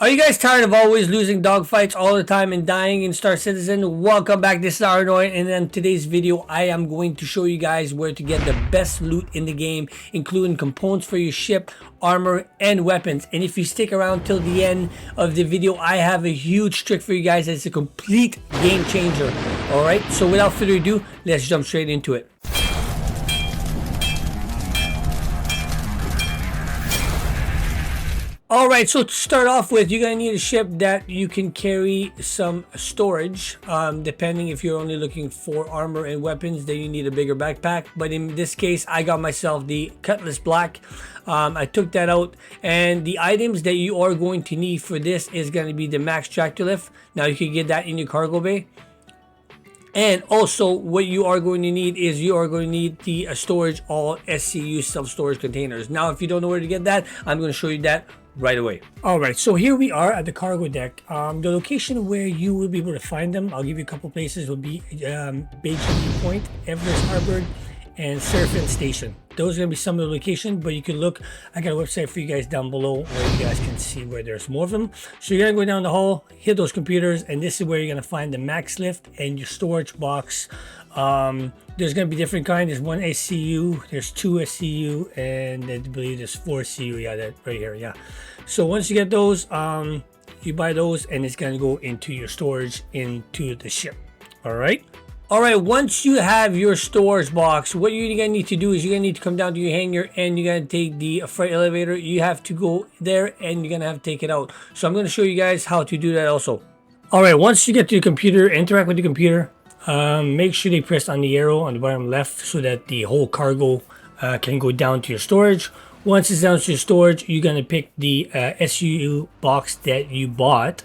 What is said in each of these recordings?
Are you guys tired of always losing dogfights all the time and dying in Star Citizen? Welcome back, this is Ironore, and in today's video I am going to show you guys where to get the best loot in the game, including components for your ship, armor, and weapons. And if you stick around till the end of the video, I have a huge trick for you guys that's a complete game changer. Alright, so without further ado, let's jump straight into it. Alright, so to start off with, you're going to need a ship that you can carry some storage. Depending if you're only looking for armor and weapons, then you need a bigger backpack. But in this case, I got myself the Cutlass Black. I took that out, and the items that you are going to need for this is going to be the max tractor lift. Now you can get that in your cargo bay. And also what you are going to need is you are going to need the storage all SCU self-storage containers. Now if you don't know where to get that, I'm going to show you that right away. All right, so here we are at the cargo deck. The location where you will be able to find them, I'll give you a couple places, will be Beijing Point, Everest Harbor, and Seraphin Station. Those are going to be some of the locations, but you can look. I got a website for you guys down below where you guys can see where there's more of them. So you're going to go down the hall, hit those computers, and this is where you're going to find the max lift and your storage box. There's going to be different kinds. There's one SCU, there's two SCU, and I believe there's four SCU. Yeah, that right here. Yeah. So once you get those, you buy those, and it's going to go into your storage into the ship. All right. Alright, once you have your storage box, what you're going to need to do is you're going to need to come down to your hangar and you're going to take the freight elevator. You have to go there and you're going to have to take it out. So I'm going to show you guys how to do that also. Alright, once you get to your computer, interact with the computer, make sure they press on the arrow on the bottom left so that the whole cargo can go down to your storage. Once it's down to your storage, you're going to pick the SU box that you bought.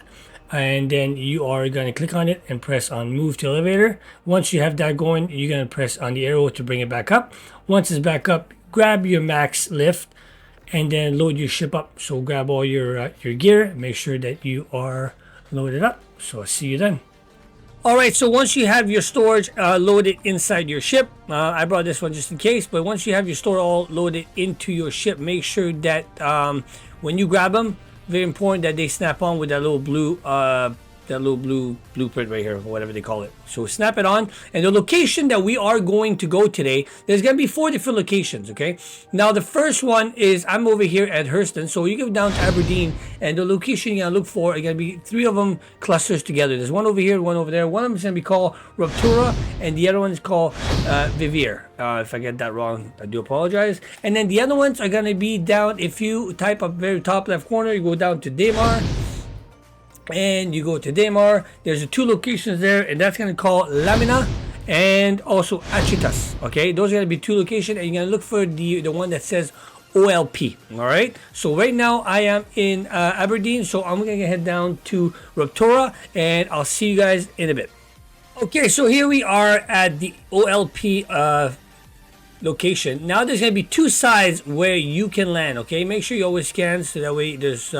And then you are going to click on it and press on move to elevator. Once you have that going, you're going to press on the arrow to bring it back up. Once it's back up, grab your max lift and then load your ship up. So grab all your gear, make sure that you are loaded up. So I'll see you then. Alright, so once you have your storage loaded inside your ship, I brought this one just in case, but once you have your store all loaded into your ship, make sure that when you grab them, very important that they snap on with that little blue blueprint right here, or whatever they call it. So snap it on, and the location that we are going to go today, there's going to be 4 different locations, okay? Now the first one is, I'm over here at Hurston, so you go down to Aberdeen, and the location you're going to look for are going to be 3 of them clusters together. There's one over here, one over there. One of them is going to be called Ruptura, and the other one is called Vivier. If I get that wrong, I do apologize. And then the other ones are going to be down, if you type up very top left corner, you go down to Damar, and you go to Damar. There's 2 locations there, and that's going to call Lamina and also Achitas. Okay, those are going to be 2 locations, and you're going to look for the one that says OLP. All right, so right now I am in Aberdeen, so I'm going to head down to Ruptura, and I'll see you guys in a bit. Okay, so here we are at the OLP location. Now there's going to be 2 sides where you can land. Okay, make sure you always scan so that way there's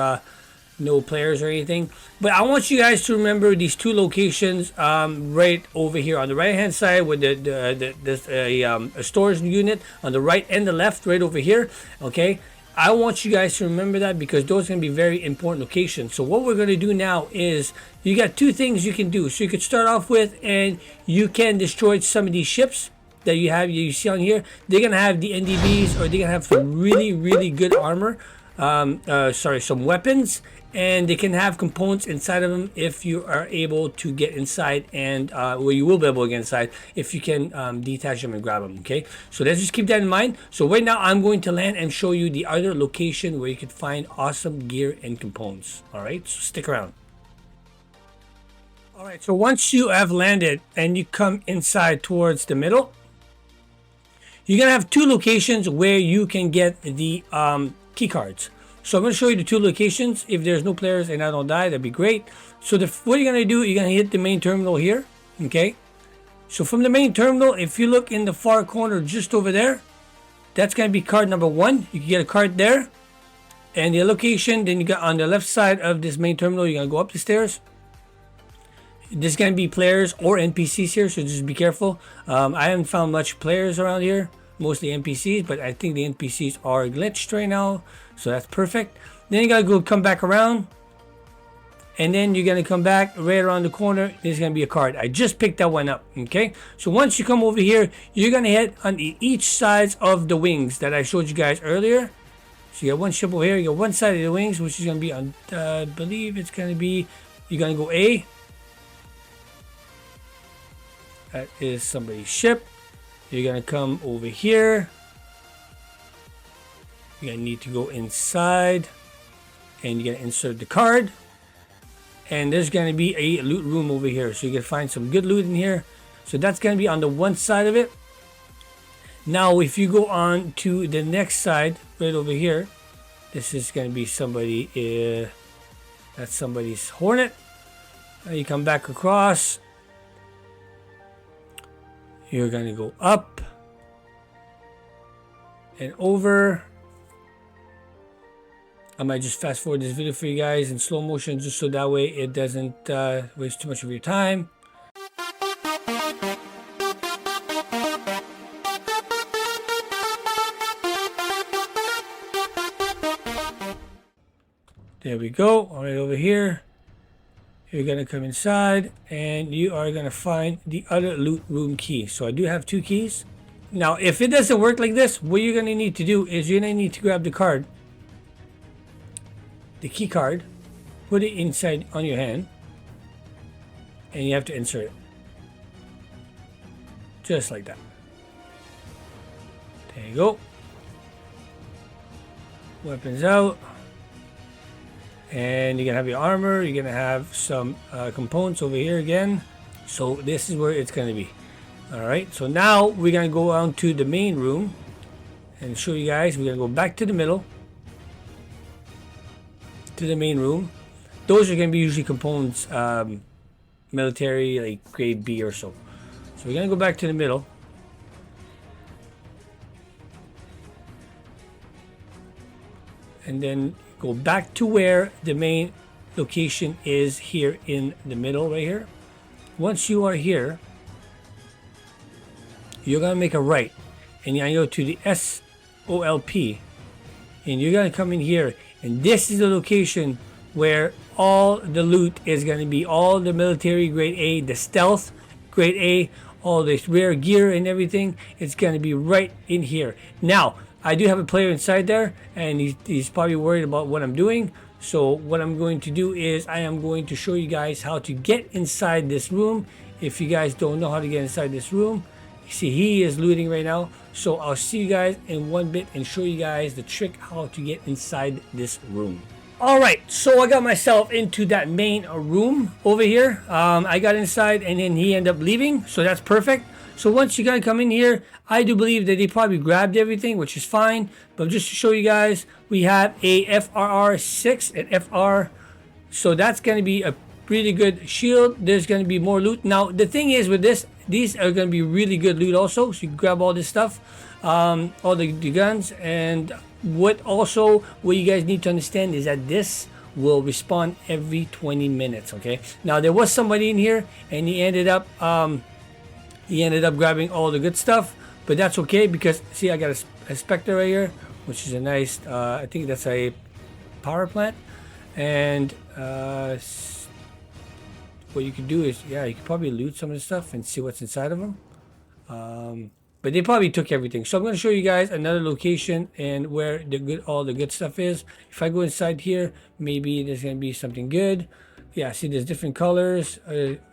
no players or anything. But I want you guys to remember these 2 locations right over here on the right hand side with there's a storage unit on the right and the left right over here. Okay, I want you guys to remember that because those are going to be very important locations. So what we're going to do now is you got 2 things you can do. So you could start off with, and you can destroy some of these ships that you see on here. They're going to have the NDBs, or they're going to have some really good armor, some weapons, and they can have components inside of them if you are able to get inside, and well, you will be able to get inside if you can detach them and grab them. Okay, so let's just keep that in mind. So right now I'm going to land and show you the other location where you can find awesome gear and components. All right, so stick around. All right, so once you have landed and you come inside towards the middle, you're gonna have 2 locations where you can get the key cards. So I'm going to show you the 2 locations. If there's no players and I don't die, that'd be great. So what you're going to do, you're going to hit the main terminal here. Okay. So from the main terminal, if you look in the far corner just over there, that's going to be card number 1. You can get a card there. And the location, then you got on the left side of this main terminal, you're going to go up the stairs. There's going to be players or NPCs here, so just be careful. I haven't found much players around here. Mostly NPCs, but I think the NPCs are glitched right now, so that's perfect. Then you gotta go come back around, and then you're gonna come back right around the corner. There's gonna be a card. I just picked that one up. Okay, so once you come over here, you're gonna hit on each side of the wings that I showed you guys earlier. So you got one ship over here, you got one side of the wings, which is gonna be on, I believe it's gonna be, you're gonna go A. That is somebody's ship. You're gonna come over here. You're gonna need to go inside, and you're gonna insert the card. And there's gonna be a loot room over here, so you can find some good loot in here. So that's gonna be on the one side of it. Now if you go on to the next side right over here, this is gonna be somebody, that's somebody's Hornet. You come back across, you're gonna go up and over. I might just fast forward this video for you guys in slow motion, just so that way it doesn't waste too much of your time. There we go. All right, over here. You're going to come inside, and you are going to find the other loot room key. So I do have 2 keys. Now, if it doesn't work like this, what you're going to need to do is you're going to need to grab the card, the key card, put it inside on your hand, and you have to insert it. Just like that. There you go. Weapons out. And you're gonna have your armor, you're gonna have some components over here again. So this is where it's gonna be. Alright, so now we're gonna go on to the main room and show you guys. We're gonna go back to the middle, to the main room. Those are gonna be usually components, military, like grade B or so. So we're gonna go back to the middle. And then go back to where the main location is, here in the middle right here. Once you are here, you're gonna make a right, and you're gonna go to the SOLP, and you're gonna come in here, and this is the location where all the loot is gonna be, all the military grade A, the stealth grade A, all this rare gear and everything. It's gonna be right in here. Now I do have a player inside there, and he's probably worried about what I'm doing. So what I'm going to do is I am going to show you guys how to get inside this room. If you guys don't know how to get inside this room, you see he is looting right now. So I'll see you guys in one bit and show you guys the trick how to get inside this room. Alright, so I got myself into that main room over here. I got inside, and then he ended up leaving, so that's perfect. So once you guys come in here, I do believe that they probably grabbed everything, which is fine. But just to show you guys, we have a FRR6 and FR. So that's going to be a really good shield. There's going to be more loot. Now, the thing is with this, these are going to be really good loot also. So you grab all this stuff, all the guns. And what you guys need to understand is that this will respawn every 20 minutes, okay? Now, there was somebody in here, and he ended up grabbing all the good stuff, but that's okay, because see, I got a Spectre right here, which is a nice, I think that's a power plant. And what you could do is, yeah, you could probably loot some of the stuff and see what's inside of them. But they probably took everything. So I'm going to show you guys another location and where all the good stuff is. If I go inside here, maybe there's going to be something good. Yeah, see, there's different colors,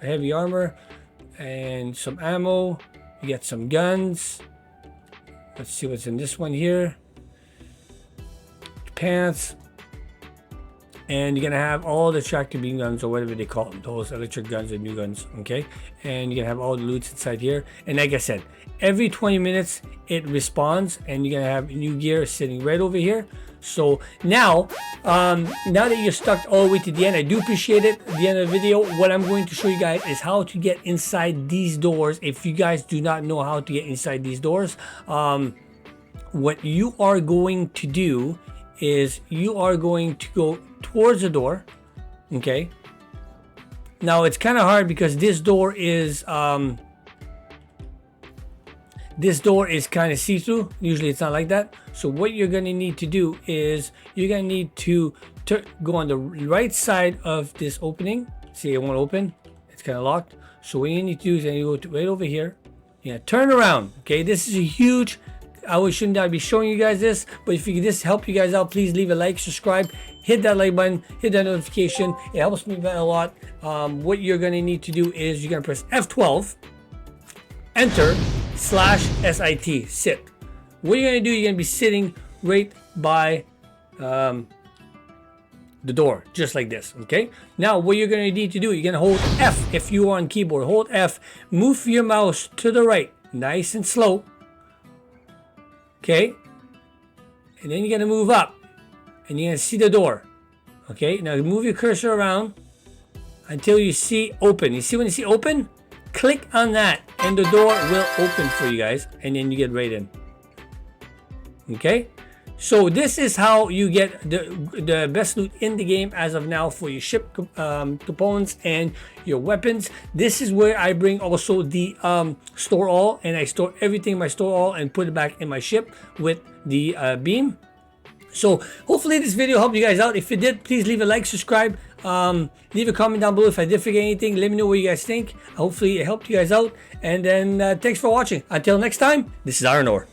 heavy armor, and some ammo. You get some guns. Let's see what's in this one here. Pants. And you're gonna have all the tractor beam guns, or whatever they call them, those electric guns and new guns, okay? And you're gonna have all the loot inside here. And like I said, every 20 minutes it respawns, and you're gonna have new gear sitting right over here. So now that you're stuck all the way to the end, I do appreciate it. At the end of the video, what I'm going to show you guys is how to get inside these doors. If you guys do not know how to get inside these doors, what you are going to do is you are going to go towards the door, okay? Now it's kind of hard because this door is this door is kind of see-through. Usually it's not like that. So what you're going to need to do is you're going to need to go on the right side of this opening. See, it won't open. It's kind of locked. So what you need to do is you go to right over here. Yeah, turn around. Okay, this is a huge. I should not be showing you guys this, but if this help you guys out, please leave a like, subscribe, hit that like button, hit that notification. It helps me a lot. What you're going to need to do is you're going to press F12, enter, /sit, sit. What you're going to do, you're going to be sitting right by the door, just like this. Okay, now what you're going to need to do, you're going to hold F if you are on keyboard. Hold F, move your mouse to the right, nice and slow. Okay, and then you're going to move up and you're going to see the door. Okay, now move your cursor around until you see open. You see when you see open, click on that and the door will open for you guys, and then you get right in. Okay, so this is how you get the best loot in the game as of now for your ship components and your weapons. This is where I bring also the store all, and I store everything in my store all and put it back in my ship with the beam. So hopefully this video helped you guys out. If it did, please leave a like, subscribe, leave a comment down below. If I did forget anything, let me know what you guys think. Hopefully it helped you guys out, and then thanks for watching. Until next time, this is Iron Ore.